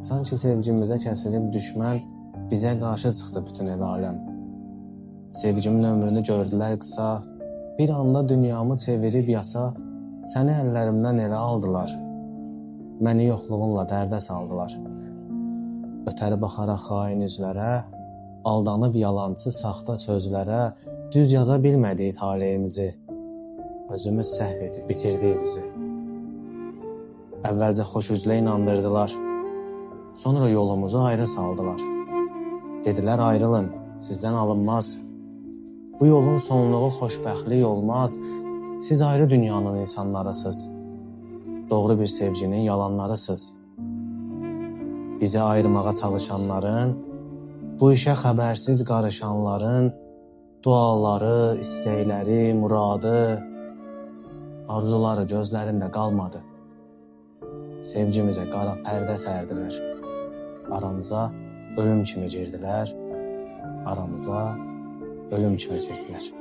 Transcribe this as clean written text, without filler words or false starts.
Sanki sevgimizə kəsilib düşmən, bizə qarşı çıxdı bütün el aləm. Sevgimin ömrünü gördülər qısa, bir anda dünyamı çevirib yasa, səni əllərimdən elə aldılar, məni yoxluğunla dərdə saldılar. Ötəri baxaraq xain üzlərə, aldanıb yalancı saxta sözlərə, düz yaza bilmədik taleyimizi, özümüz səhv edib bitirdik bizi. Əvvəlcə xoş üzlə inandırdılar, sonra yolumuzu ayrı saldılar. Dedilər ayrılın, sizdən alınmaz. Bu yolun sonluğu xoşbəxtlik olmaz, siz ayrı dünyanın insanlarısınız. Doğru bir sevginin yalanlarısınız. Bizi ayırmağa çalışanların, bu işə xəbərsiz qarışanların, duaları, istəkləri, muradı, arzuları gözlərində qalmadı. Sevgimizə qara pərdə sərdilər. Aramıza ölüm kimi girdilər, aramıza ölüm kimi girdilər.